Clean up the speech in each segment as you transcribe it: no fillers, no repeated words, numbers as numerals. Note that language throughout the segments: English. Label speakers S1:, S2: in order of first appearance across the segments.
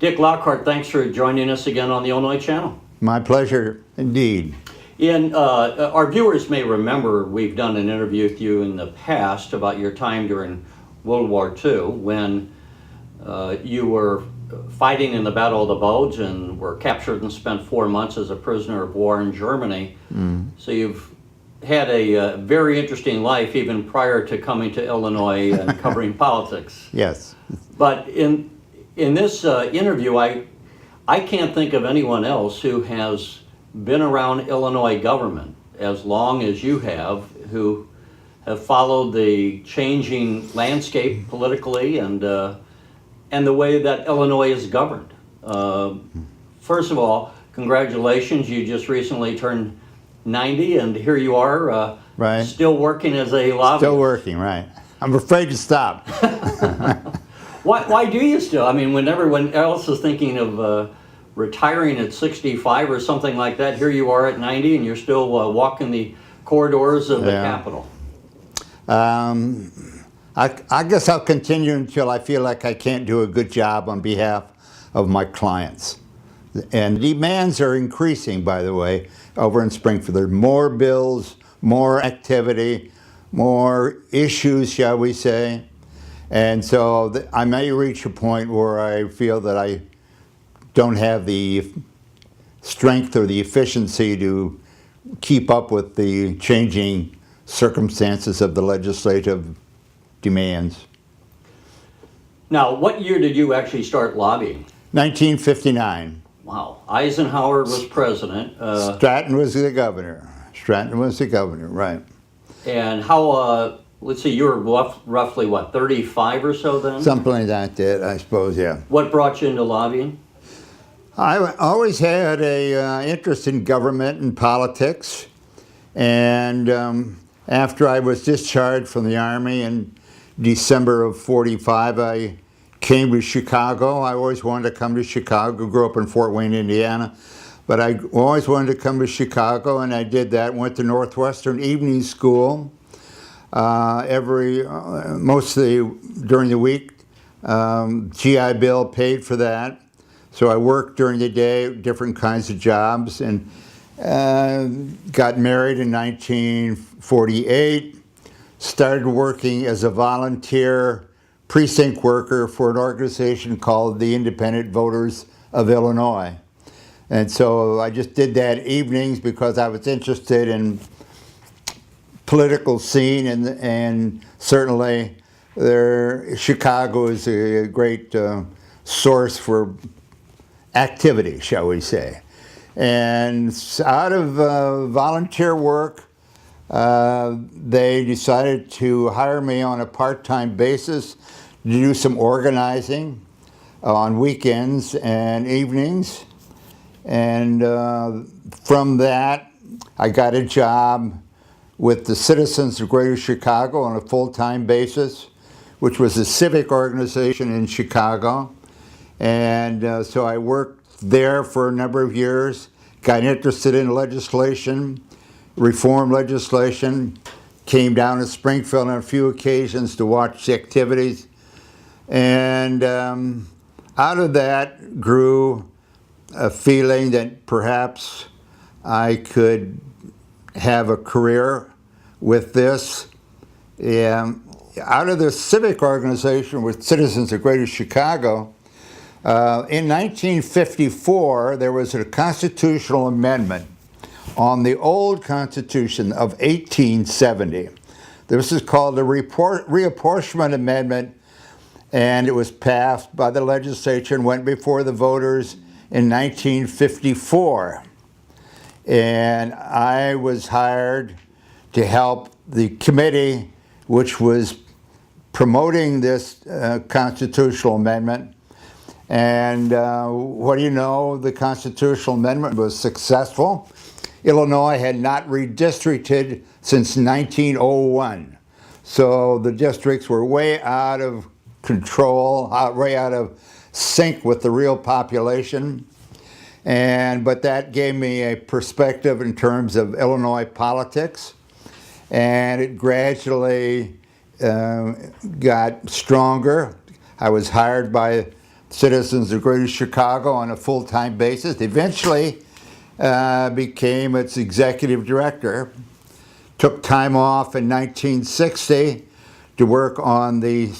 S1: Dick Lockhart, thanks for joining us again on the Illinois Channel.
S2: My pleasure indeed.
S1: Ian, our viewers may remember we've done an interview with you in the past about your time during World War II when you were fighting in the Battle of the Bulge and were captured and spent 4 months as a prisoner of war in Germany. So you've had a very interesting life even prior to coming to Illinois and covering politics.
S2: Yes.
S1: But in this interview, I can't think of anyone else who has been around Illinois government as long as you have, who have followed the changing landscape politically and the way that Illinois is governed. First of all, congratulations, you just recently turned 90 and here you are,
S2: right.
S1: Still working as a lobbyist.
S2: Still working, right. I'm afraid to stop.
S1: Why do you still? I mean, when everyone else is thinking of retiring at 65 or something like that, here you are at 90 and you're still walking the corridors of the Capitol.
S2: I guess I'll continue until I feel like I can't do a good job on behalf of my clients. And demands are increasing, by the way, over in Springfield. There are more bills, more activity, more issues, shall we say. And so I may reach a point where I feel that I don't have the strength or the efficiency to keep up with the changing circumstances of the legislative demands.
S1: Now, what year did you actually start lobbying?
S2: 1959.
S1: Wow. Eisenhower was president.
S2: Stratton was the governor. Stratton was the governor, right.
S1: And how, let's see, you were roughly, what, 35 or so then?
S2: Something like that, I suppose, yeah.
S1: What brought you into lobbying?
S2: I always had a interest in government and politics. And after I was discharged from the Army in December of '45, I came to Chicago. I always wanted to come to Chicago. Grew up in Fort Wayne, Indiana. But I always wanted to come to Chicago, and I did that. Went to Northwestern Evening School mostly during the week. GI Bill paid for that. So I worked during the day, different kinds of jobs, and got married in 1948. Started working as a volunteer precinct worker for an organization called the Independent Voters of Illinois. And so I just did that evenings because I was interested in political scene, and certainly Chicago is a great source for activity, shall we say. And out of volunteer work, they decided to hire me on a part-time basis to do some organizing on weekends and evenings. And from that, I got a job with the Citizens of Greater Chicago on a full-time basis, which was a civic organization in Chicago. And so I worked there for a number of years, got interested in legislation, reform legislation, came down to Springfield on a few occasions to watch the activities. And out of that grew a feeling that perhaps I could have a career with this. Out of the civic organization with Citizens of Greater Chicago, in 1954, there was a constitutional amendment on the old Constitution of 1870. This is called the Reapportionment Amendment, and it was passed by the legislature and went before the voters in 1954. And I was hired to help the committee which was promoting this constitutional amendment. And what do you know, the constitutional amendment was successful. Illinois had not redistricted since 1901. So the districts were way out of control, way out of sync with the real population. But that gave me a perspective in terms of Illinois politics. And it gradually got stronger. I was hired by citizens of Greater Chicago on a full-time basis. Eventually became its executive director. Took time off in 1960 to work on the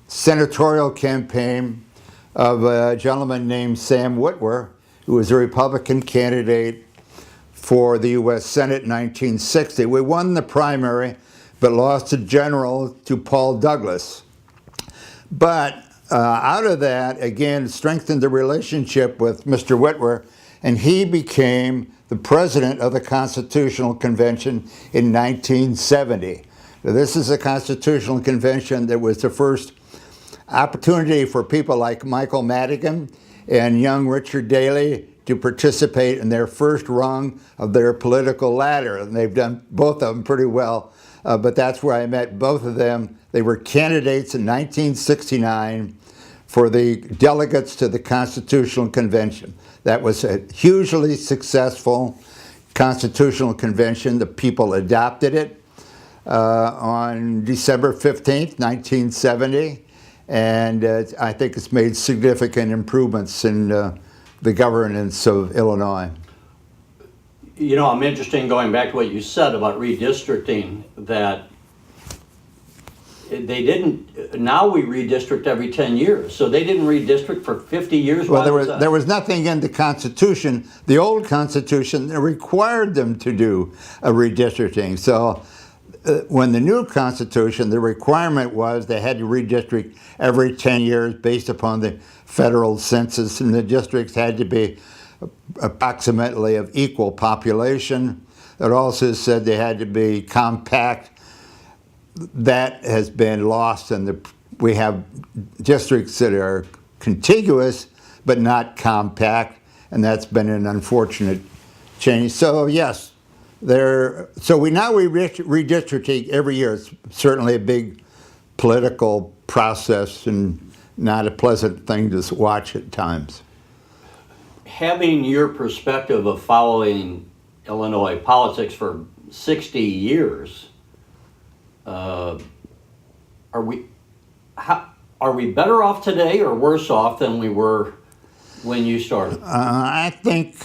S2: senatorial campaign of a gentleman named Sam Witwer, who was a Republican candidate for the U.S. Senate in 1960. We won the primary, but lost the general to Paul Douglas. But out of that, again, strengthened the relationship with Mr. Witwer, and he became the president of the Constitutional Convention in 1970. Now, this is a Constitutional Convention that was the first opportunity for people like Michael Madigan and young Richard Daley to participate in their first rung of their political ladder. And they've done both of them pretty well, but that's where I met both of them. They were candidates in 1969 for the delegates to the Constitutional Convention. That was a hugely successful Constitutional Convention. The people adopted it on December 15th, 1970. And I think it's made significant improvements in the governance of Illinois.
S1: You know, I'm interested in going back to what you said about redistricting, that they didn't, now we redistrict every 10 years. So they didn't redistrict for 50 years?
S2: Well, there was nothing in the Constitution, the old Constitution, that required them to do a redistricting. So when the new Constitution, the requirement was they had to redistrict every 10 years based upon the federal census, and the districts had to be approximately of equal population. It also said they had to be compact. That has been lost, and we have districts that are contiguous but not compact, and that's been an unfortunate change. So yes, so we redistricting every year. It's certainly a big political process and not a pleasant thing to watch at times.
S1: Having your perspective of following Illinois politics for 60 years, are we better off today or worse off than we were when you started?
S2: I think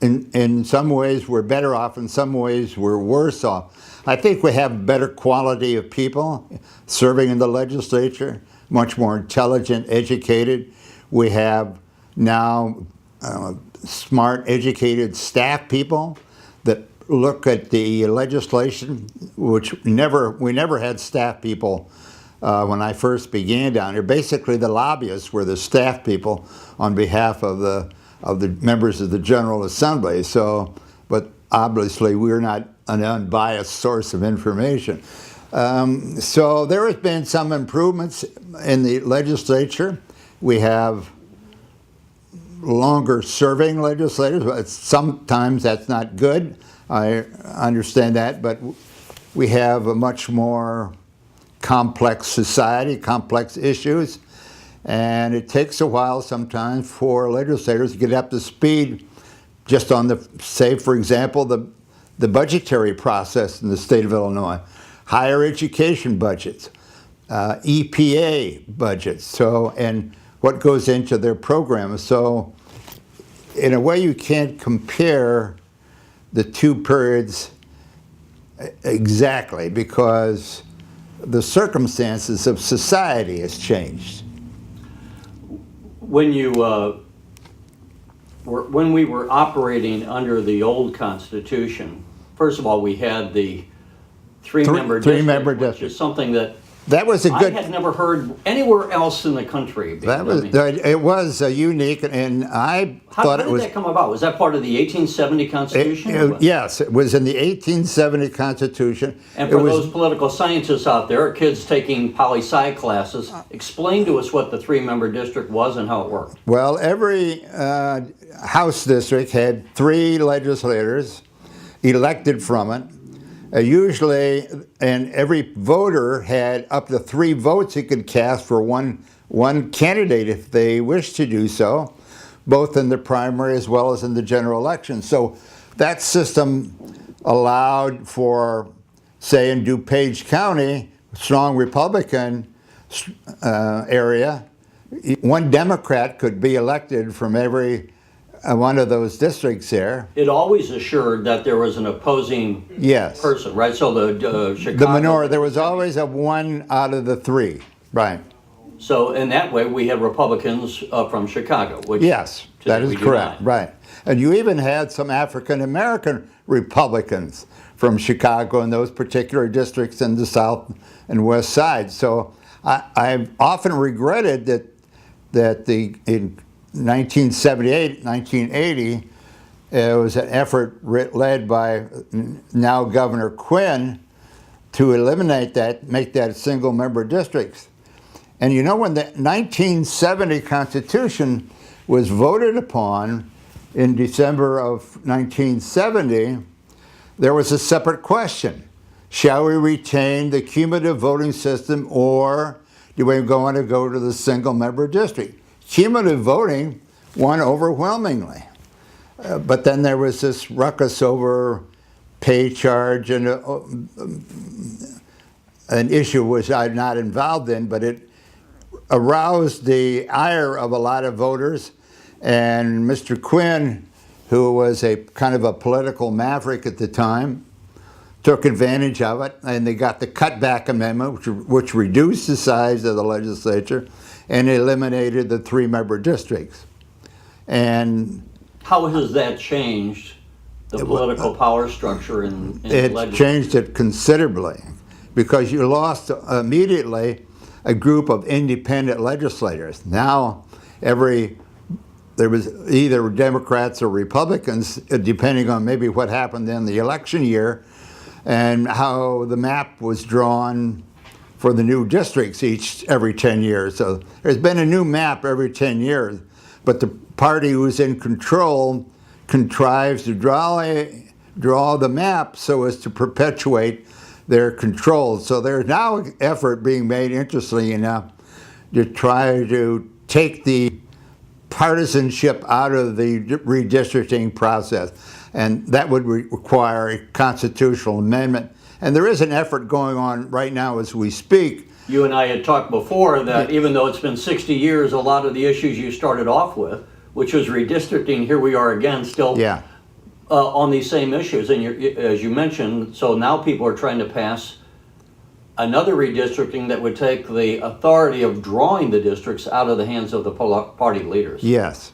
S2: in some ways we're better off, in some ways we're worse off. I think we have better quality of people serving in the legislature, much more intelligent, educated. We have now smart, educated staff people that look at the legislation, which we never had staff people when I first began down here. Basically, the lobbyists were the staff people on behalf of the members of the General Assembly. So, but obviously, we're not an unbiased source of information. So there has been some improvements in the legislature. We have longer serving legislators, but sometimes that's not good. I understand that, but we have a much more complex society, complex issues, and it takes a while sometimes for legislators to get up to speed just on the, say for example, the budgetary process in the state of Illinois, higher education budgets, EPA budgets, so, and what goes into their programs. So in a way you can't compare the two periods exactly because the circumstances of society has changed.
S1: When we were operating under the old Constitution, first of all, we had the three-member district, which is something that
S2: was a good.
S1: I had never heard anywhere else in the country.
S2: It was unique, and I thought it was.
S1: How did that come about? Was that part of the 1870 Constitution?
S2: Yes, it was in the 1870 Constitution.
S1: And for those political scientists out there, kids taking poli-sci classes, explain to us what the three-member district was and how it worked.
S2: Well, every House district had 3 legislators elected from it. Usually, and every voter had up to 3 votes he could cast for one candidate if they wished to do so, both in the primary as well as in the general election. So that system allowed for, say, in DuPage County, strong Republican area, one Democrat could be elected from every one of those districts there.
S1: It always assured that there was an opposing
S2: Yes.
S1: person, right? So the Chicago.
S2: The minority, there was always a 1 out of the 3, right?
S1: So in that way, we had Republicans from Chicago. Which
S2: Yes, that
S1: today
S2: is
S1: we do
S2: correct,
S1: not.
S2: right. And you even had some African American Republicans from Chicago in those particular districts in the South and West Side. So I've often regretted that in 1978, 1980, it was an effort led by now Governor Quinn to eliminate that, make that single-member districts. And you know, when the 1970 Constitution was voted upon in December of 1970, there was a separate question. Shall we retain the cumulative voting system, or do we want to go to the single-member district? Cumulative voting won overwhelmingly. But then there was this ruckus over pay charge and an issue which I'm not involved in, but it aroused the ire of a lot of voters. And Mr. Quinn, who was a kind of a political maverick at the time, took advantage of it, and they got the cutback amendment, which reduced the size of the legislature and eliminated the 3-member districts. And
S1: How has that changed the political power structure in the
S2: it
S1: legislature?
S2: changed it considerably, because you lost immediately a group of independent legislators. Now there was either Democrats or Republicans, depending on maybe what happened in the election year and how the map was drawn for the new districts every 10 years. So there's been a new map every 10 years, but the party who's in control contrives to draw the map so as to perpetuate their control. So there's now an effort being made, interestingly enough, to try to take the partisanship out of the redistricting process. And that would require a constitutional amendment. And there is an effort going on right now as we speak.
S1: You and I had talked before that even though it's been 60 years, a lot of the issues you started off with, which was redistricting, here we are again still on these same issues. And as you mentioned, so now people are trying to pass another redistricting that would take the authority of drawing the districts out of the hands of the party leaders.
S2: Yes.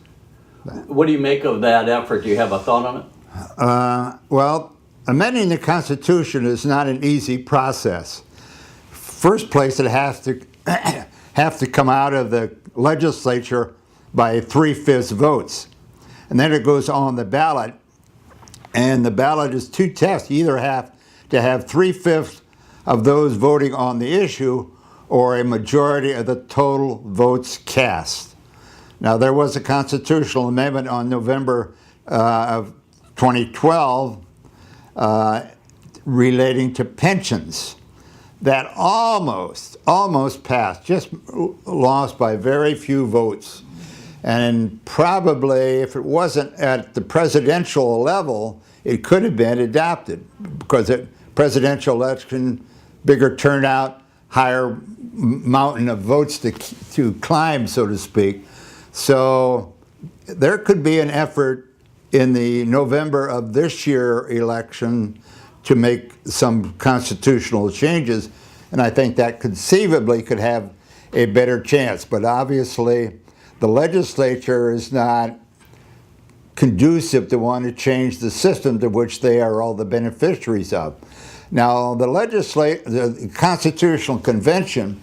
S1: What do you make of that effort? Do you have a thought on it?
S2: Well, amending the Constitution is not an easy process. First place, it has to come out of the legislature by 3/5 votes. And then it goes on the ballot. And the ballot is 2 tests. You either have to have 3/5 of those voting on the issue or a majority of the total votes cast. Now, there was a constitutional amendment on November of 2012 relating to pensions that almost passed, just lost by very few votes. And probably, if it wasn't at the presidential level, it could have been adopted, because a presidential election, bigger turnout, higher mountain of votes to climb, so to speak. So there could be an effort in the November of this year election to make some constitutional changes, and I think that conceivably could have a better chance. But obviously, the legislature is not conducive to want to change the system to which they are all the beneficiaries of. Now, the Constitutional Convention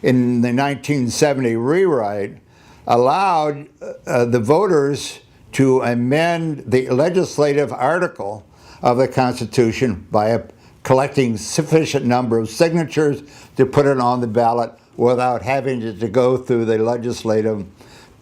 S2: in the 1970 rewrite allowed the voters to amend the legislative article of the Constitution by collecting sufficient number of signatures to put it on the ballot without having to go through the legislative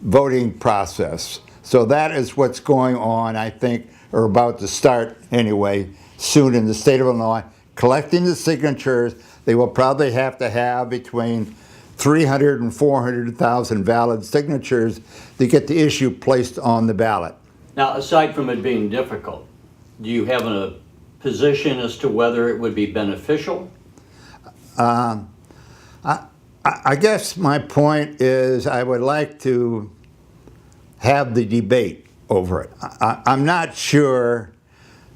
S2: voting process. So that is what's going on, I think, or about to start anyway, soon in the state of Illinois. Collecting the signatures, they will probably have to have between 300 and 400,000 valid signatures to get the issue placed on the ballot.
S1: Now, aside from it being difficult, do you have a position as to whether it would be beneficial?
S2: I I guess my point is I would like to have the debate over it. I'm not sure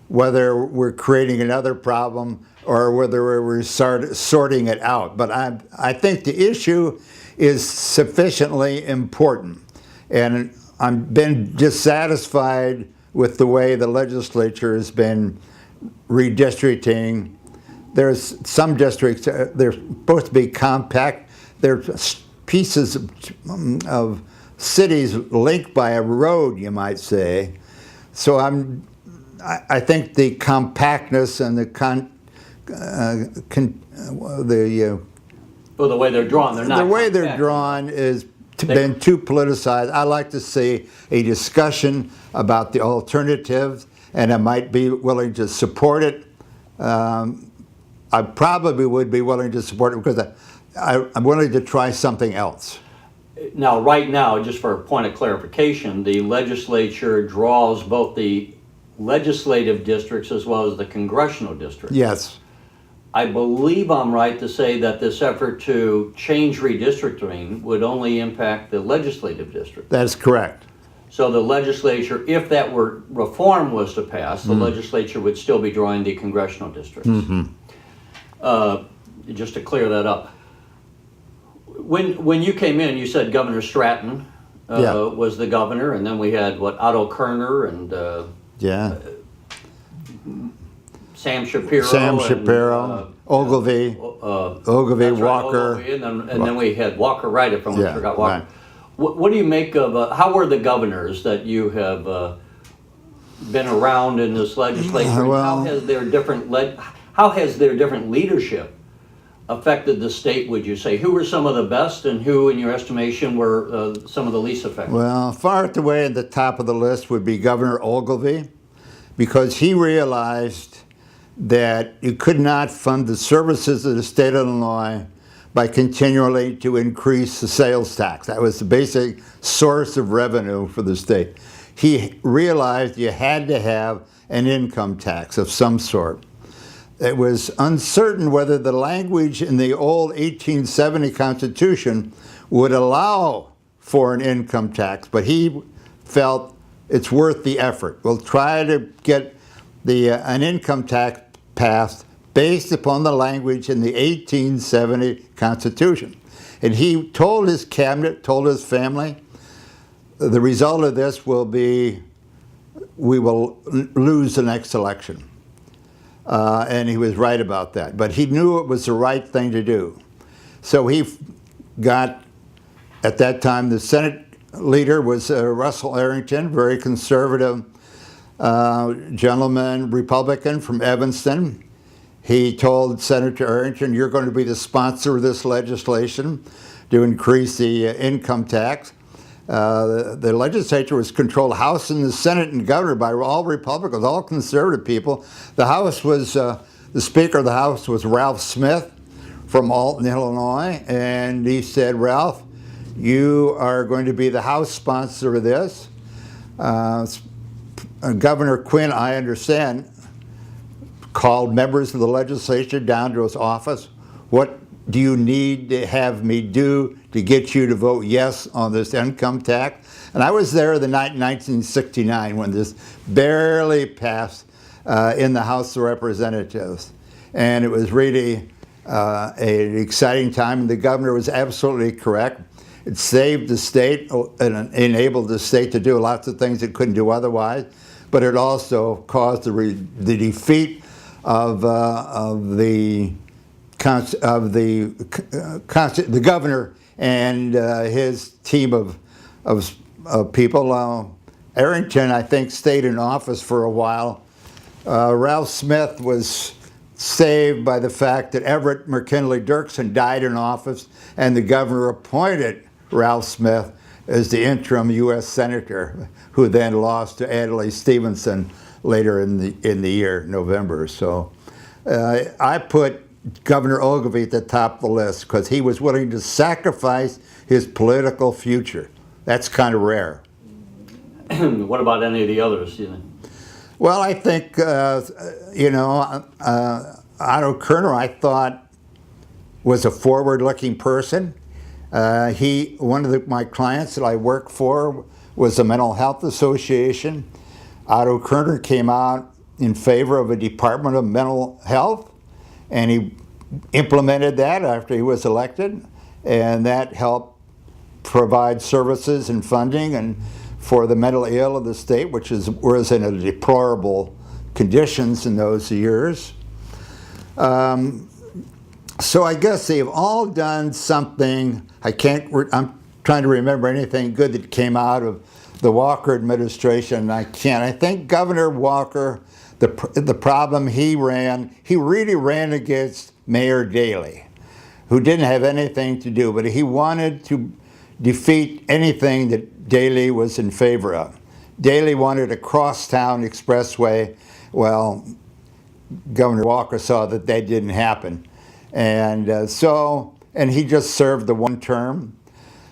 S2: whether we're creating another problem or whether we're sorting it out. But I think the issue is sufficiently important. And I've been dissatisfied with the way the legislature has been redistricting. There's some districts, they're supposed to be compact. They're pieces of cities linked by a road, you might say. So I think the compactness and the
S1: Well, the way they're drawn, they're not.
S2: The way they're
S1: compact.
S2: drawn is been too politicized. I like to see a discussion about the alternatives, and I might be willing to support it. I probably would be willing to support it because I'm willing to try something else.
S1: Now, right now, just for a point of clarification, the legislature draws both the legislative districts as well as the congressional districts.
S2: Yes.
S1: I believe I'm right to say that this effort to change redistricting would only impact the legislative district.
S2: That's correct.
S1: So the legislature, if that were reform was to pass, the legislature would still be drawing the congressional districts. Just to clear that up. When you came in, you said Governor Stratton was the governor, and then we had, Otto Kerner and Sam Shapiro,
S2: Ogilvy,
S1: that's
S2: Walker.
S1: Right, Ogilvy, and then we had Walker Wright, if I forgot Walker.
S2: Right.
S1: What do you make of, how were the governors that you have been around in this legislature?
S2: Well,
S1: how has their different leadership affected the state, would you say? Who were some of the best and who, in your estimation, were some of the least effective?
S2: Well, far at the way at the top of the list would be Governor Ogilvy, because he realized that you could not fund the services of the state of Illinois by continually to increase the sales tax. That was the basic source of revenue for the state. He realized you had to have an income tax of some sort. It was uncertain whether the language in the old 1870 Constitution would allow for an income tax, but he felt it's worth the effort. We'll try to get an income tax passed based upon the language in the 1870 Constitution. And he told his cabinet, told his family, the result of this will be we will lose the next election. And he was right about that. But he knew it was the right thing to do. So he got, at that time, the Senate leader was Russell Arrington, very conservative gentleman, Republican from Evanston. He told Senator Arrington, you're going to be the sponsor of this legislation to increase the income tax. The legislature was controlled, House and the Senate and governor, by all Republicans, all conservative people. The House was, the Speaker of the House was Ralph Smith from Alton, Illinois, and he said, Ralph, you are going to be the House sponsor of this. Governor Quinn, I understand, called members of the legislature down to his office. What do you need to have me do to get you to vote yes on this income tax? And I was there the night in 1969 when this barely passed in the House of Representatives. And it was really an exciting time, and the governor was absolutely correct. It saved the state and enabled the state to do lots of things it couldn't do otherwise, but it also caused the defeat of the governor and his team of people. Arrington, I think, stayed in office for a while. Ralph Smith was saved by the fact that Everett McKinley Dirksen died in office, and the governor appointed Ralph Smith as the interim U.S. Senator, who then lost to Adlai Stevenson later in the year, November. So I put Governor Ogilvy at the top of the list because he was willing to sacrifice his political future. That's kind of rare.
S1: What about any of the others?
S2: Well, I think, Otto Kerner, I thought, was a forward-looking person. One of my clients that I worked for was a mental health association. Otto Kerner came out in favor of a Department of Mental Health, and he implemented that after he was elected, and that helped provide services and funding and for the mentally ill of the state, which was in a deplorable conditions in those years. So I guess they've all done something. I'm trying to remember anything good that came out of the Walker administration, and I can't. I think Governor Walker, the problem he really ran against Mayor Daley, who didn't have anything to do, but he wanted to defeat anything that Daley was in favor of. Daley wanted a crosstown expressway. Well, Governor Walker saw that didn't happen. And and he just served the one term.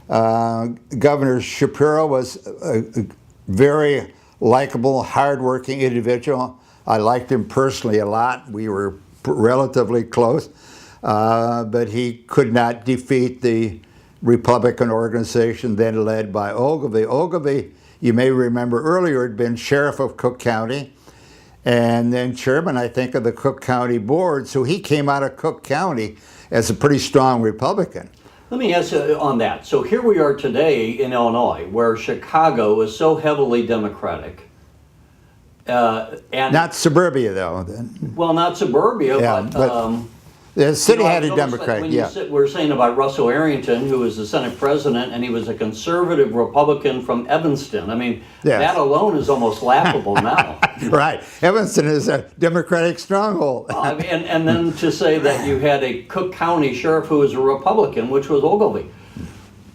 S2: Governor Shapiro was a very likable, hardworking individual. I liked him personally a lot. We were relatively close, but he could not defeat the Republican organization then led by Ogilvie. Ogilvie, you may remember earlier, had been sheriff of Cook County and then chairman, I think, of the Cook County Board. So he came out of Cook County as a pretty strong Republican.
S1: Let me ask you on that. So here we are today in Illinois, where Chicago is so heavily Democratic. And
S2: not suburbia, though.
S1: Well, not suburbia,
S2: yeah,
S1: but
S2: the city had a Democrat,
S1: when
S2: yeah.
S1: We're saying about Russell Arrington, who was the Senate president, and he was a conservative Republican from Evanston. I mean,
S2: yes.
S1: That alone is almost laughable now.
S2: Right. Evanston is a Democratic stronghold.
S1: And then to say that you had a Cook County sheriff who was a Republican, which was Ogilvie.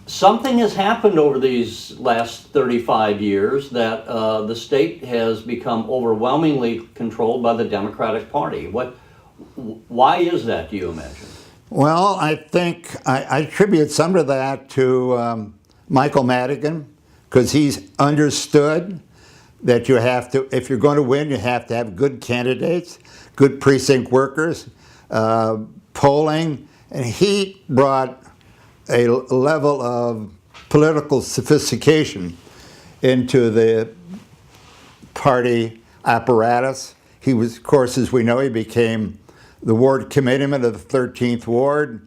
S1: Something has happened over these last 35 years that the state has become overwhelmingly controlled by the Democratic Party. Why is that, do you imagine?
S2: Well, I think I attribute some of that to Michael Madigan, because he's understood that you have to, if you're going to win, you have to have good candidates, good precinct workers, polling, and he brought a level of political sophistication into the party apparatus. He was, of course, as we know, he became the ward committeeman of the 13th Ward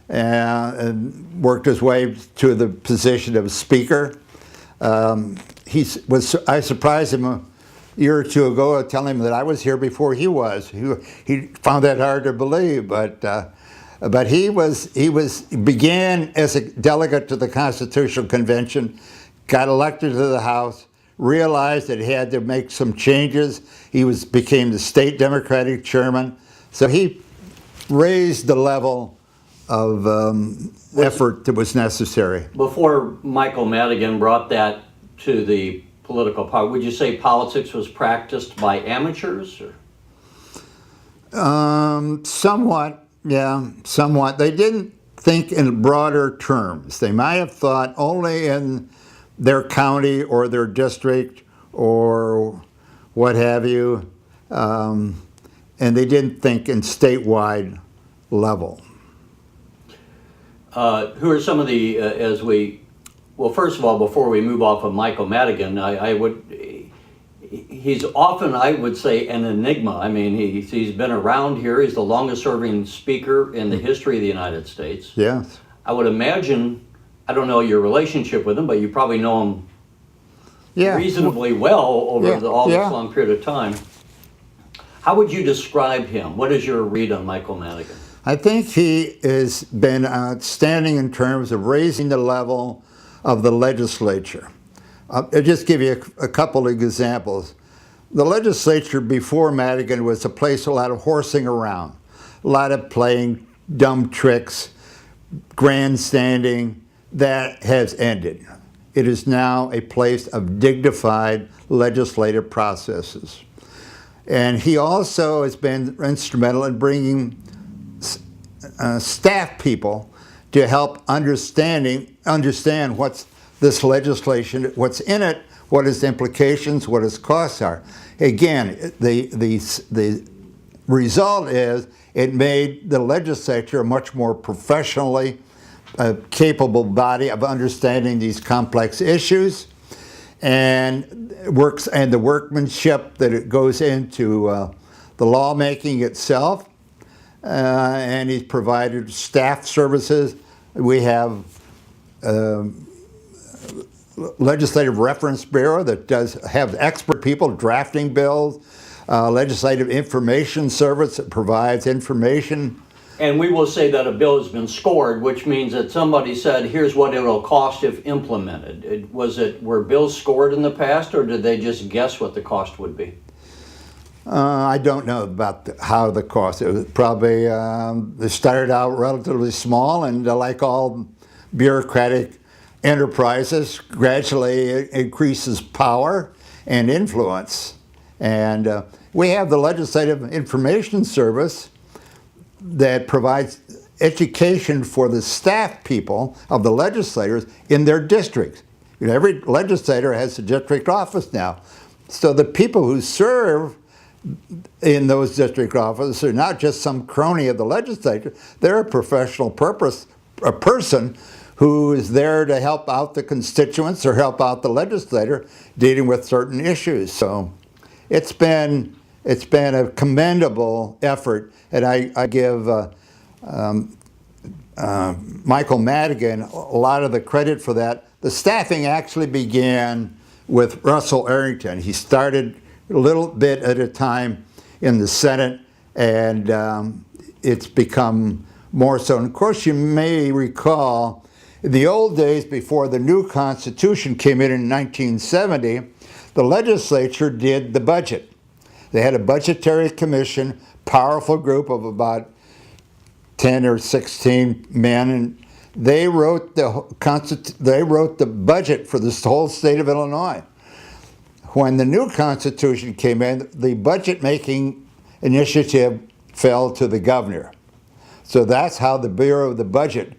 S2: and worked his way to the position of speaker. I surprised him a year or two ago telling him that I was here before he was. He found that hard to believe, but he began as a delegate to the Constitutional Convention, got elected to the House, realized that he had to make some changes. He became the state Democratic chairman. So he raised the level of effort that was necessary. Before
S1: Michael Madigan brought that to the political power, would you say politics was practiced by amateurs?
S2: Somewhat, yeah, somewhat. They didn't think in broader terms. They might have thought only in their county or their district or what have you. And they didn't think in statewide level.
S1: Who are some of the, well, first of all, before we move off of Michael Madigan, he's often, I would say, an enigma. I mean, he's been around here. He's the longest serving speaker in the history of the United States.
S2: Yes.
S1: I would imagine, I don't know your relationship with him, but you probably know him reasonably well over all this long period of time. How would you describe him? What is your read on Michael Madigan?
S2: I think he has been outstanding in terms of raising the level of the legislature. I'll just give you a couple of examples. The legislature before Madigan was a place a lot of horsing around, a lot of playing dumb tricks, grandstanding. That has ended. It is now a place of dignified legislative processes. And he also has been instrumental in bringing staff people to help understand what's this legislation, what's in it, what its implications, what its costs are. Again, the result is it made the legislature a much more professionally a capable body of understanding these complex issues, and the workmanship that it goes into the lawmaking itself. And he's provided staff services. We have Legislative Reference Bureau that does have expert people drafting bills, Legislative Information Service that provides information.
S1: And we will say that a bill has been scored, which means that somebody said, here's what it'll cost if implemented. Were bills scored in the past, or did they just guess what the cost would be?
S2: I don't know about how the cost. It was probably, they started out relatively small, and like all bureaucratic enterprises, gradually increases power and influence. And we have the Legislative Information Service that provides education for the staff people of the legislators in their districts. You know, every legislator has a district office now. So the people who serve in those district offices are not just some crony of the legislature, they're a professional a person who is there to help out the constituents or help out the legislator dealing with certain issues. So it's been a commendable effort, and I give Michael Madigan a lot of the credit for that. The staffing actually began with Russell Arrington. He started a little bit at a time in the Senate, and it's become more so. And of course, you may recall, in the old days before the new Constitution came in 1970, the legislature did the budget. They had a budgetary commission, powerful group of about 10 or 16 men, and they wrote the budget for this whole state of Illinois. When the new Constitution came in, the budget-making initiative fell to the governor. So that's how the Bureau of the Budget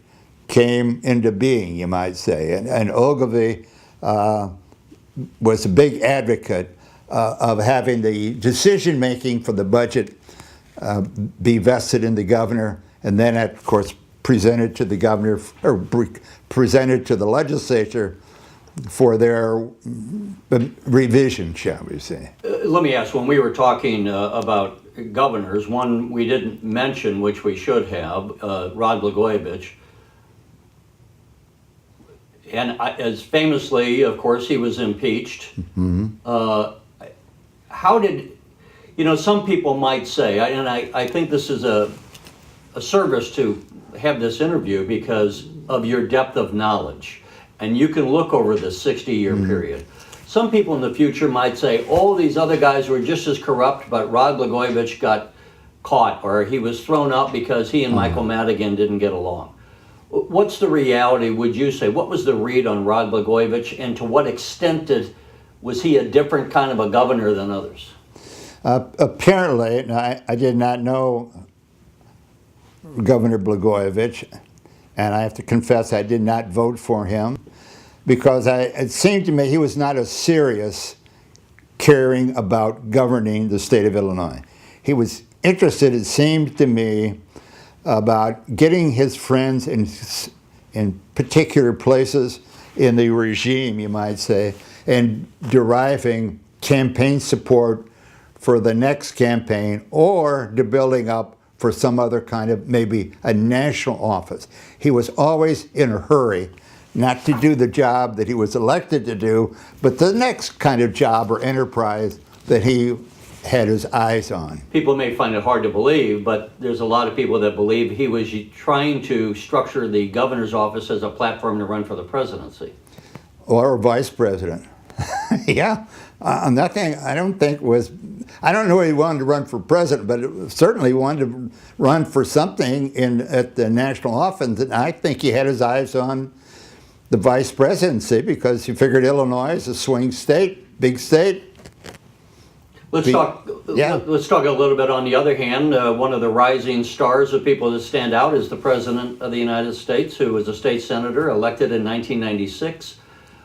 S2: came into being, you might say. And Ogilvy was a big advocate of having the decision-making for the budget be vested in the governor, and then, of course, presented to the governor, or presented to the legislature for their revision, shall we say.
S1: Let me ask, when we were talking about governors, one we didn't mention, which we should have, Rod Blagojevich, and as famously, of course, he was impeached. Mm-hmm. How did, some people might say, and I think this is a service to have this interview because of your depth of knowledge. And you can look over this 60-year period. Some people in the future might say, oh, these other guys were just as corrupt, but Rod Blagojevich got caught, or he was thrown out because he and Michael Madigan didn't get along. What's the reality, would you say? What was the read on Rod Blagojevich, and to what extent was he a different kind of a governor than others?
S2: Apparently, I did not know Governor Blagojevich, and I have to confess I did not vote for him, because it seemed to me he was not as serious caring about governing the state of Illinois. He was interested, it seemed to me, about getting his friends in particular places in the regime, you might say, and deriving campaign support for the next campaign, or to building up for some other kind of, maybe a national office. He was always in a hurry, not to do the job that he was elected to do, but the next kind of job or enterprise that he had his eyes on.
S1: People may find it hard to believe, but there's a lot of people that believe he was trying to structure the governor's office as a platform to run for the presidency.
S2: Or vice president. Yeah, nothing, I don't know he wanted to run for president, but it certainly wanted to run for something at the national office. And I think he had his eyes on the vice presidency because he figured Illinois is a swing state, big state.
S1: Let's talk a little bit on the other hand. One of the rising stars of people that stand out is the President of the United States, who was a state senator elected in 1996.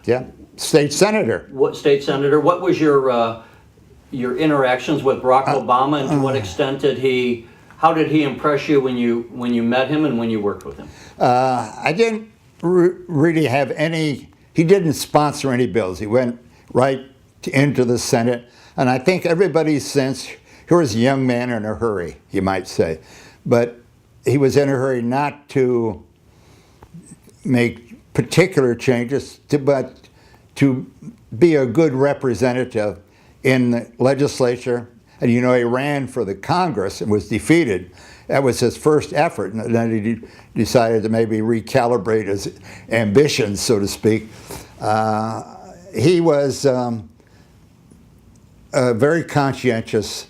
S2: Yeah, state senator.
S1: What state senator? What was your interactions with Barack Obama, and to what extent did he How did he impress you when you met him and when you worked with him?
S2: I didn't really have any. He didn't sponsor any bills. He went right into the Senate, and I think everybody sensed here was a young man in a hurry, you might say, but he was in a hurry not to make particular changes, but to be a good representative in the legislature. And you know, he ran for the Congress and was defeated. That was his first effort, and then he decided to maybe recalibrate his ambitions, so to speak. He was a very conscientious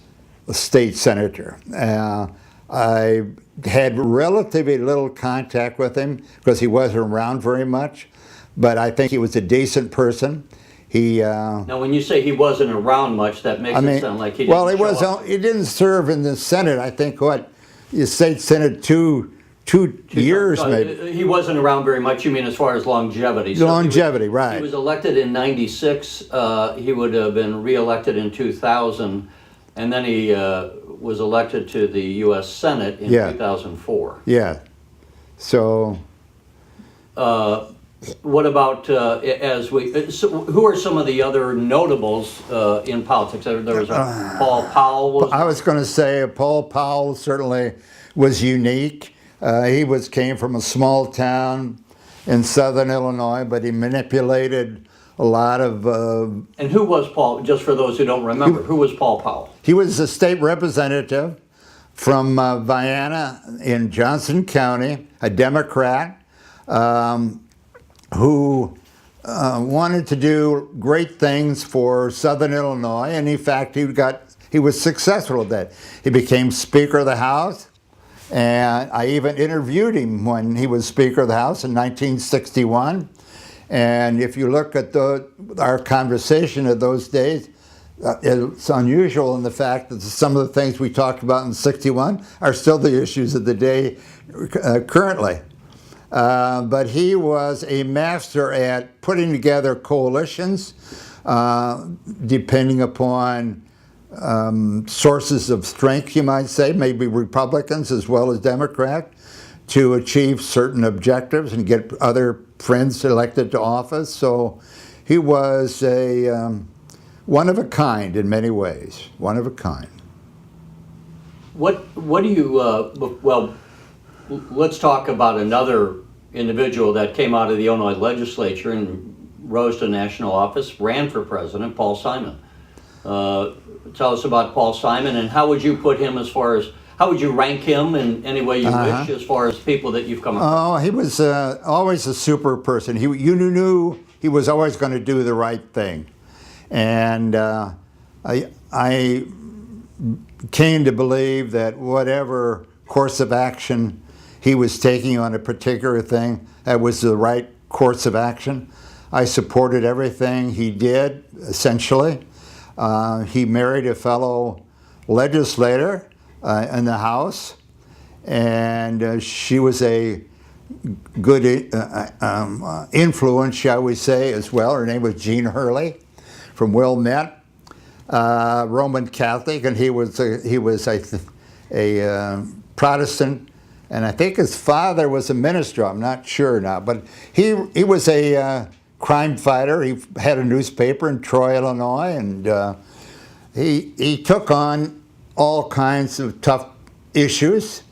S2: state senator. I had relatively little contact with him because he wasn't around very much, but I think he was a decent person. He
S1: now, when you say he wasn't around much, that makes it sound like he didn't.
S2: Well, he didn't serve in the Senate. I think the state Senate two years maybe.
S1: He wasn't around very much. You mean as far as longevity? So
S2: longevity, right?
S1: He was elected in '96. He would have been reelected in 2000, and then he was elected to the U.S. Senate in 2004.
S2: Yeah. So.
S1: What about who are some of the other notables in politics? There was Paul Powell.
S2: I was going to say Paul Powell certainly was unique. He came from a small town in southern Illinois, but he manipulated a lot of.
S1: And who was Paul? Just for those who don't remember, who was Paul Powell?
S2: He was a state representative from Vienna in Johnson County, a Democrat. Who wanted to do great things for Southern Illinois, and in fact, he was successful at that. He became Speaker of the House, and I even interviewed him when he was Speaker of the House in 1961. And if you look at our conversation of those days, it's unusual in the fact that some of the things we talked about in '61 are still the issues of the day currently. But he was a master at putting together coalitions, depending upon sources of strength, you might say, maybe Republicans as well as Democrats, to achieve certain objectives and get other friends elected to office. So he was one of a kind in many ways, one of a kind.
S1: What do you, well, let's talk about another individual that came out of the Illinois legislature and rose to national office, ran for president, Paul Simon. Tell us about Paul Simon, and how would you put him how would you rank him in any way you wish as far as people that you've come across?
S2: Oh, he was always a super person. You knew he was always going to do the right thing. And I came to believe that whatever course of action he was taking on a particular thing, that was the right course of action. I supported everything he did, essentially. He married a fellow legislator in the House, and she was a good influence, shall we say, as well. Her name was Jean Hurley from Wilmette, Roman Catholic, and he was a Protestant. And I think his father was a minister. I'm not sure now, but he was a crime fighter. He had a newspaper in Troy, Illinois, and he took on all kinds of tough issues.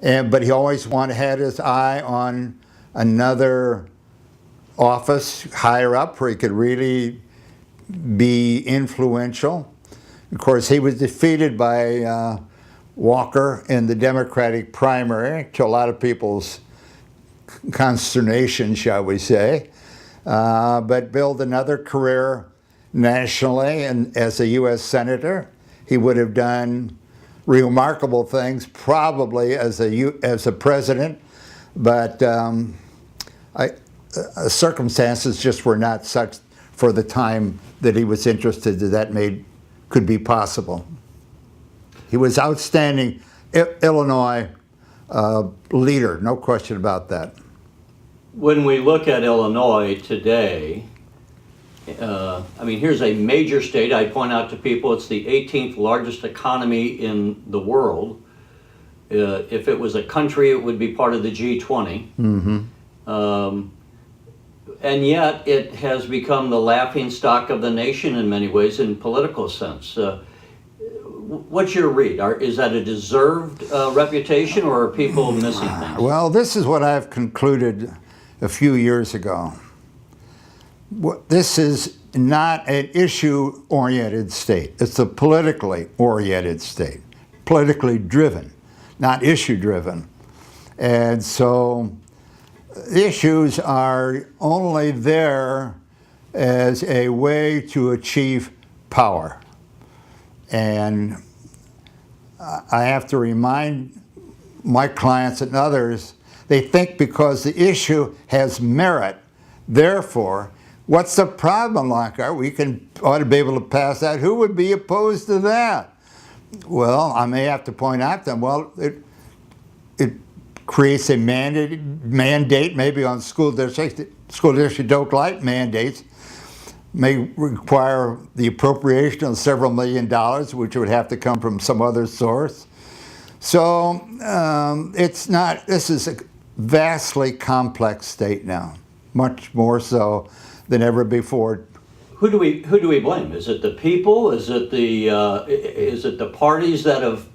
S2: But he always had his eye on another office higher up where he could really be influential. Of course, he was defeated by Walker in the Democratic primary, to a lot of people's consternation, shall we say, but built another career nationally, and as a U.S. Senator. He would have done remarkable things, probably as a president, but circumstances just were not such for the time that he was interested that could be possible. He was outstanding Illinois leader, no question about that.
S1: When we look at Illinois today, I mean, here's a major state. I point out to people it's the 18th largest economy in the world. If it was a country, it would be part of the G20. And yet it has become the laughing stock of the nation in many ways in political sense. What's your read? Is that a deserved reputation, or are people missing things?
S2: Well, this is what I've concluded a few years ago. This is not an issue-oriented state. It's a politically oriented state, politically driven, not issue-driven. And so issues are only there as a way to achieve power. And I have to remind my clients and others, they think because the issue has merit, therefore, what's the problem, Lockhart? We ought to be able to pass that. Who would be opposed to that? Well, I may have to point out to them, well, it creates a mandate maybe on school districts. School districts don't like mandates. May require the appropriation of several $1 million, which would have to come from some other source. So this is a vastly complex state now, much more so than ever before.
S1: Who do we blame? Is it the people? Is it the parties that have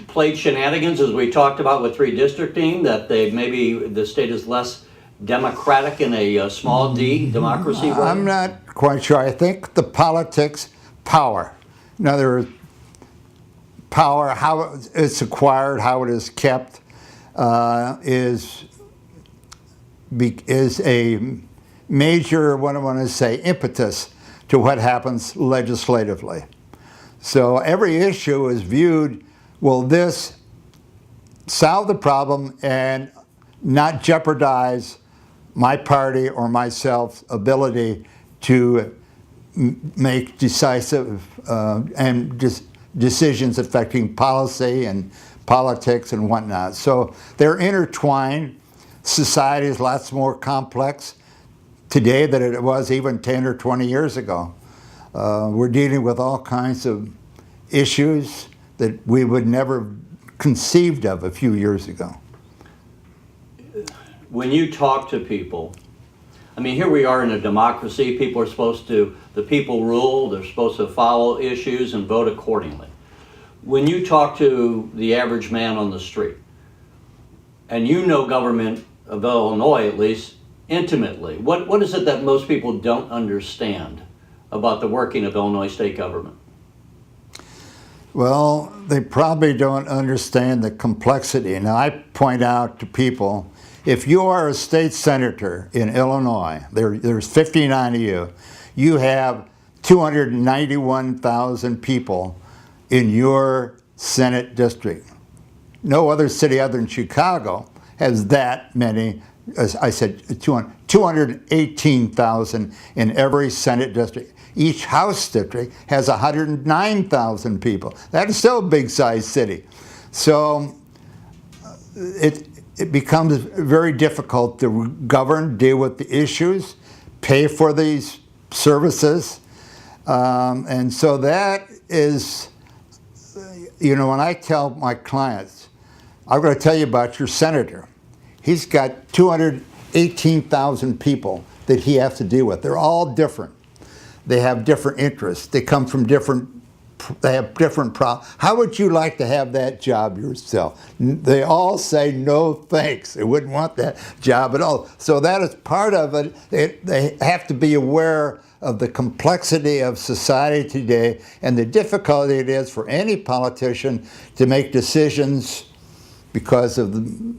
S1: played shenanigans, as we talked about with redistricting, that maybe the state is less democratic in a small d democracy way?
S2: I'm not quite sure. I think the politics, power. In other words, power, how it's acquired, how it is kept, is a major, what I want to say, impetus to what happens legislatively. So every issue is viewed, will this solve the problem and not jeopardize my party or myself's ability to make decisive decisions affecting policy and politics and whatnot. So they're intertwined. Society is lots more complex today than it was even 10 or 20 years ago. We're dealing with all kinds of issues that we would never conceived of a few years ago.
S1: When you talk to people, I mean, here we are in a democracy. People are supposed to, the people rule, they're supposed to follow issues and vote accordingly. When you talk to the average man on the street, and you know government of Illinois at least intimately, what is it that most people don't understand about the working of Illinois state government?
S2: Well, they probably don't understand the complexity. Now, I point out to people, if you are a state senator in Illinois, there's 59 of you, you have 291,000 people in your Senate district. No other city other than Chicago has that many, as I said, 218,000 in every Senate district. Each House district has 109,000 people. That is still a big-sized city. So it becomes very difficult to govern, deal with the issues, pay for these services. And so that is, you know, when I tell my clients, I'm going to tell you about your senator. He's got 218,000 people that he has to deal with. They're all different. They have different interests. They come from they have different problems. How would you like to have that job yourself? They all say, no thanks. They wouldn't want that job at all. So that is part of it. They have to be aware of the complexity of society today and the difficulty it is for any politician to make decisions because of the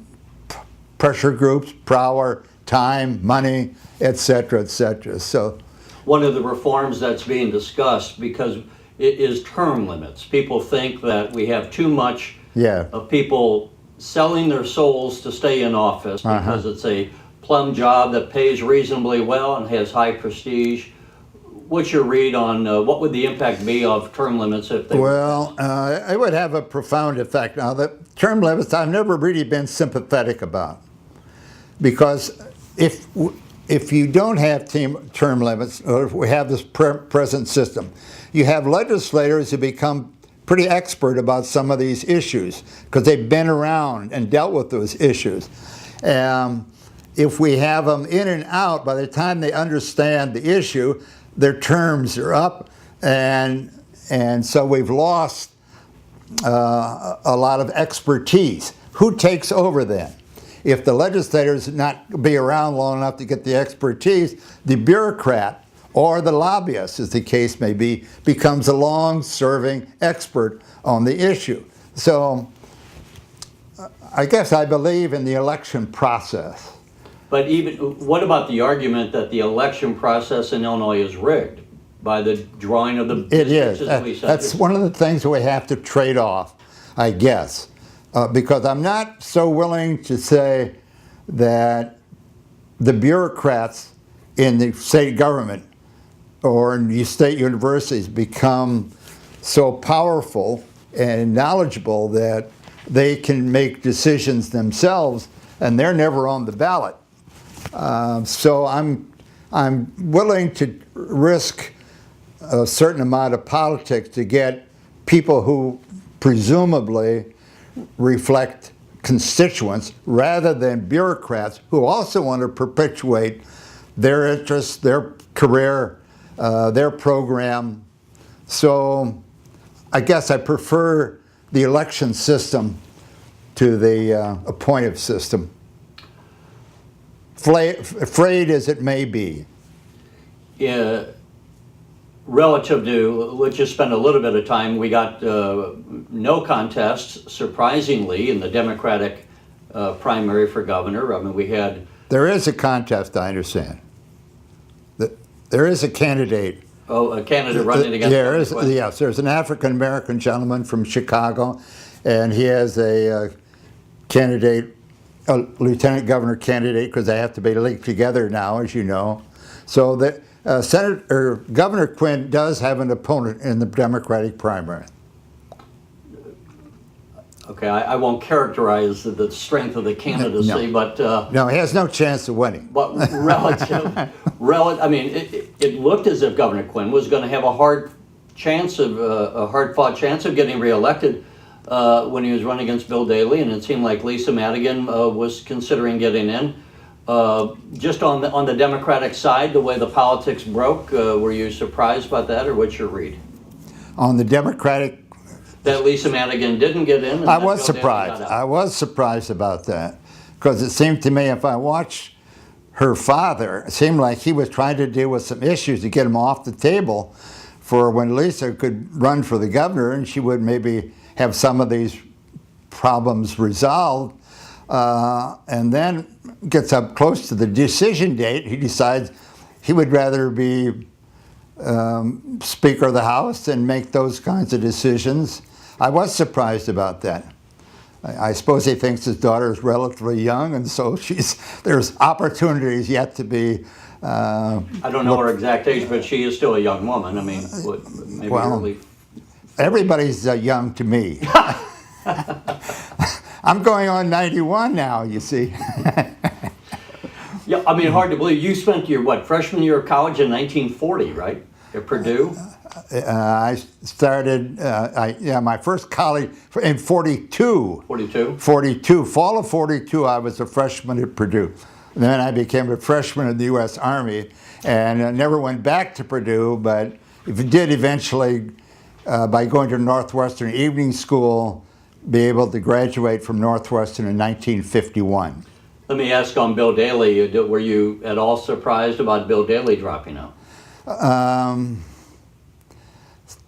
S2: pressure groups, power, time, money, et cetera, et cetera. So
S1: one of the reforms that's being discussed, because it is term limits. People think that we have too much of people selling their souls to stay in office because it's a plum job that pays reasonably well and has high prestige. What's your read on what would the impact be of term limits if they
S2: Well, it would have a profound effect. Now, the term limits I've never really been sympathetic about, because if you don't have term limits, or if we have this present system, you have legislators who become pretty expert about some of these issues because they've been around and dealt with those issues. If we have them in and out, by the time they understand the issue, their terms are up, and so we've lost a lot of expertise. Who takes over then? If the legislators not be around long enough to get the expertise, the bureaucrat or the lobbyist, as the case may be, becomes a long-serving expert on the issue. So I guess I believe in the election process.
S1: But even, what about the argument that the election process in Illinois is rigged by the drawing of the
S2: It is.
S1: districts, as we said?
S2: That's one of the things we have to trade off, I guess. Because I'm not so willing to say that the bureaucrats in the state government or in the state universities become so powerful and knowledgeable that they can make decisions themselves and they're never on the ballot. So I'm willing to risk a certain amount of politics to get people who presumably reflect constituents rather than bureaucrats who also want to perpetuate their interests, their career, their program. So I guess I prefer the election system to the appointive system, afraid as it may be.
S1: Yeah. Relative to, let's just spend a little bit of time, we got no contests, surprisingly, in the Democratic primary for governor. I mean, we had...
S2: There is a contest, I understand. There is a candidate.
S1: Oh, a candidate running against...
S2: Yes, there's an African-American gentleman from Chicago, and he has a candidate, a lieutenant governor candidate, because they have to be linked together now, as you know. So that Governor Quinn does have an opponent in the Democratic primary.
S1: Okay, I won't characterize the strength of the candidacy, but...
S2: no, he has no chance of winning.
S1: But I mean, it looked as if Governor Quinn was going to have a hard-fought chance of getting reelected when he was running against Bill Daley, and it seemed like Lisa Madigan was considering getting in. Just on the Democratic side, the way the politics broke, were you surprised about that, or what's your read?
S2: On the Democratic...
S1: That Lisa Madigan didn't get in?
S2: I was surprised. I was surprised about that, because it seemed to me, if I watched her father, it seemed like he was trying to deal with some issues to get him off the table for when Lisa could run for the governor and she would maybe have some of these problems resolved. And then gets up close to the decision date, he decides he would rather be Speaker of the House and make those kinds of decisions. I was surprised about that. I suppose he thinks his daughter is relatively young, and so there's opportunities yet to be...
S1: I don't know her exact age, but she is still a young woman. I mean, maybe early...
S2: Everybody's young to me. I'm going on 91 now, you see.
S1: Yeah, I mean, hard to believe. You spent your, freshman year of college in 1940, right? At Purdue?
S2: I started, my first college in 42.
S1: 42?
S2: 42. Fall of 42, I was a freshman at Purdue. And then I became a freshman in the U.S. Army, and I never went back to Purdue, but did eventually, by going to Northwestern Evening School, be able to graduate from Northwestern in 1951.
S1: Let me ask on Bill Daley, were you at all surprised about Bill Daley dropping out?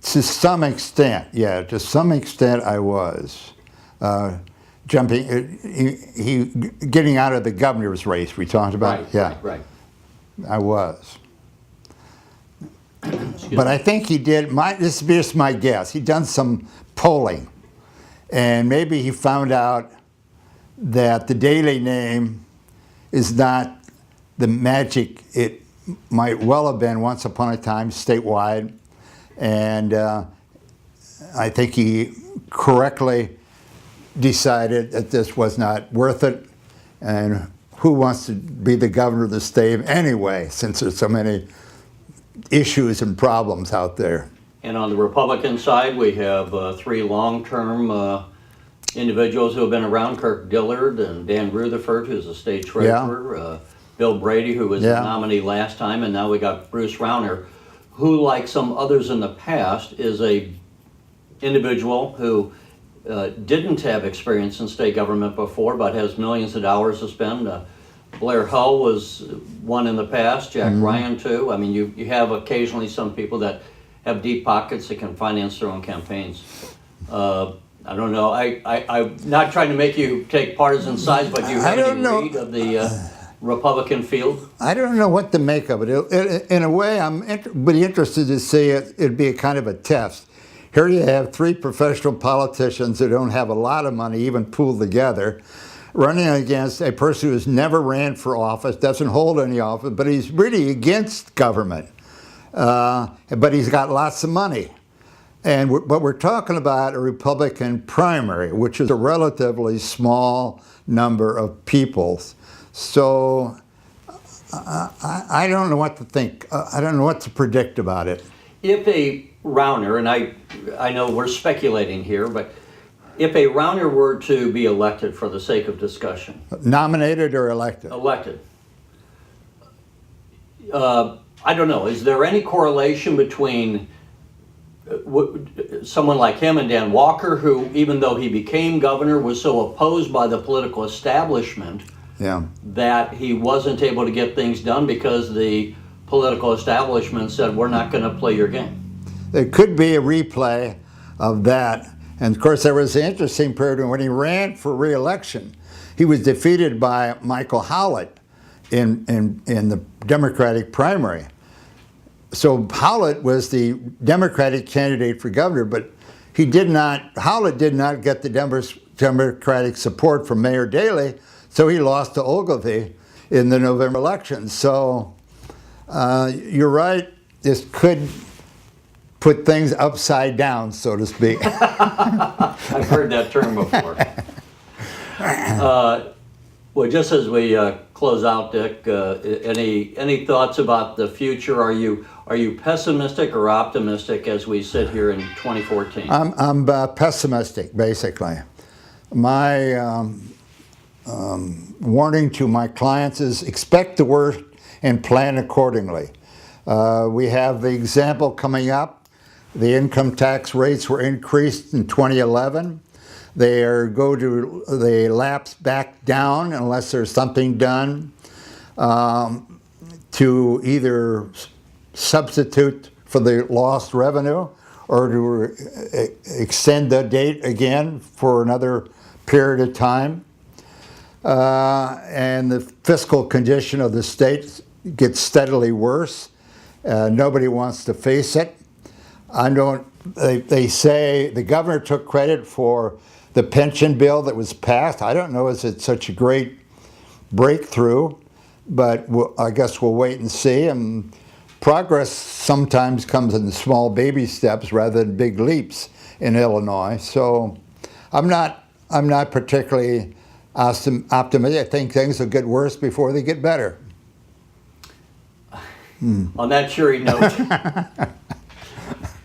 S2: To some extent, yeah. To some extent, I was getting out of the governor's race we talked about.
S1: Right,
S2: yeah,
S1: right.
S2: I was. But I think he did. This is just my guess. He'd done some polling, and maybe he found out that the Daley name is not the magic it might well have been once upon a time statewide. And I think he correctly decided that this was not worth it. And who wants to be the governor of the state anyway, since there's so many issues and problems out there?
S1: And on the Republican side, we have three long-term individuals who have been around: Kirk Dillard and Dan Rutherford, who's the state treasurer, Bill Brady, who was the nominee last time, and now we got Bruce Rauner, who, like some others in the past, is a individual who didn't have experience in state government before, but has millions of dollars to spend. Blair Hull was one in the past, Jack Ryan too. I mean, you have occasionally some people that have deep pockets that can finance their own campaigns. I don't know. I'm not trying to make you take partisan sides, but you have any read of the Republican field?
S2: I don't know what to make of it. In a way, I'm be interested to see it. It'd be a kind of a test. Here you have three professional politicians who don't have a lot of money, even pooled together, running against a person who's never ran for office, doesn't hold any office, but he's really against government. But he's got lots of money. But we're talking about a Republican primary, which is a relatively small number of people. So I don't know what to think. I don't know what to predict about it.
S1: If a Rauner, and I know we're speculating here, but if a Rauner were to be elected for the sake of discussion.
S2: Nominated or elected?
S1: Elected. I don't know. Is there any correlation between someone like him and Dan Walker, who, even though he became governor, was so opposed by the political establishment that he wasn't able to get things done because the political establishment said, we're not going to play your game?
S2: There could be a replay of that. And of course, there was an interesting period when he ran for re-election. He was defeated by Michael Howlett in the Democratic primary. So Howlett was the Democratic candidate for governor, but Howlett did not get the Democratic support from Mayor Daley, so he lost to Ogilvie in the November election. So you're right, this could put things upside down, so to speak.
S1: I've heard that term before. Well, just as we close out, Dick, any thoughts about the future? Are you pessimistic or optimistic as we sit here in 2014?
S2: I'm pessimistic, basically. My warning to my clients is expect the worst and plan accordingly. We have the example coming up. The income tax rates were increased in 2011. They lapse back down unless there's something done to either substitute for the lost revenue or to extend the date again for another period of time. And the fiscal condition of the state gets steadily worse. Nobody wants to face it. They say the governor took credit for the pension bill that was passed. I don't know, is it such a great breakthrough, but I guess we'll wait and see. And progress sometimes comes in small baby steps rather than big leaps in Illinois. So I'm not particularly optimistic. I think things will get worse before they get better.
S1: On that cheery note,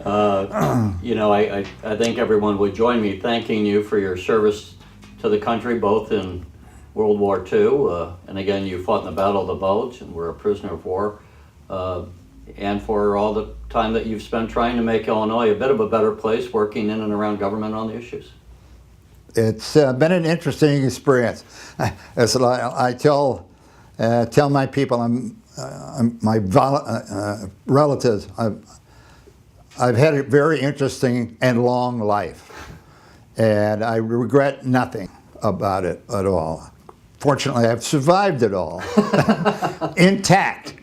S1: I think everyone would join me thanking you for your service to the country, both in World War II, and again, you fought in the Battle of the Bulge and were a prisoner of war, and for all the time that you've spent trying to make Illinois a bit of a better place, working in and around government on the issues.
S2: It's been an interesting experience. As I tell my people, my relatives, I've had a very interesting and long life, and I regret nothing about it at all. Fortunately, I've survived it all, intact.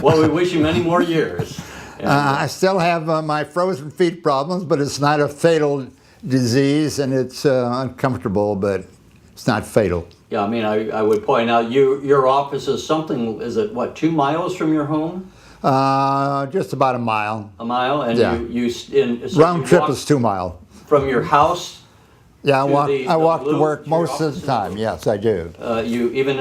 S1: Well, we wish you many more years.
S2: I still have my frozen feet problems, but it's not a fatal disease, and it's uncomfortable, but it's not fatal.
S1: Yeah, I mean, I would point out your office is it what, 2 miles from your home?
S2: Just about a mile.
S1: A mile, and
S2: yeah.
S1: so
S2: round trip is 2 miles.
S1: from your house
S2: Yeah, I walk to
S1: blue
S2: work
S1: to your
S2: most of
S1: office
S2: the time. Yes, I do.
S1: You even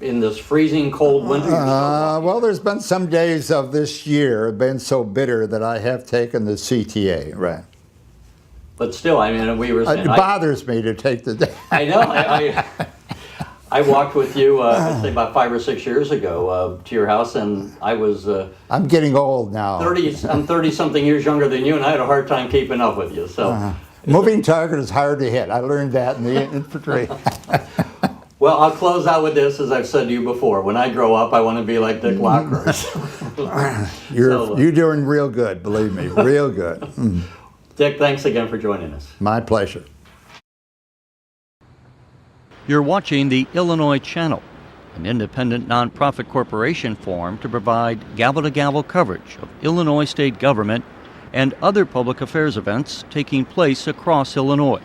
S1: in this freezing cold winter. You still walk?
S2: Well, there's been some days of this year have been so bitter that I have taken the CTA. Right.
S1: But still, I mean, we were saying.
S2: It bothers me to take the day.
S1: I know. I walked with you, I'd say about 5 or 6 years ago, to your house, and I was.
S2: I'm getting old now.
S1: I'm 30-something years younger than you, and I had a hard time keeping up with you. So.
S2: Moving target is hard to hit. I learned that in the infantry.
S1: Well, I'll close out with this, as I've said to you before. When I grow up, I want to be like Dick Lockhart.
S2: You're doing real good, believe me, real good.
S1: Dick, thanks again for joining us.
S2: My pleasure.
S1: You're watching the Illinois Channel, an independent nonprofit corporation formed to provide gavel-to-gavel coverage of Illinois state government and other public affairs events taking place across Illinois.